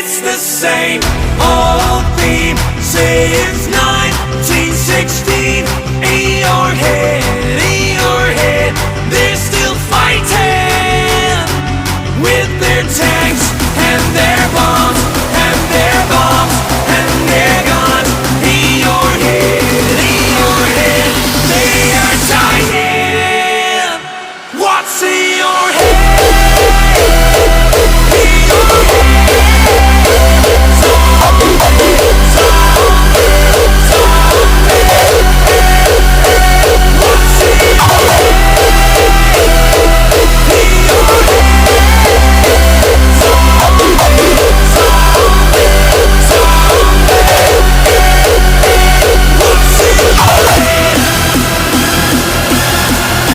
it's the same old theme since 1916. In your head, they're still fighting with their tanks and their bombs.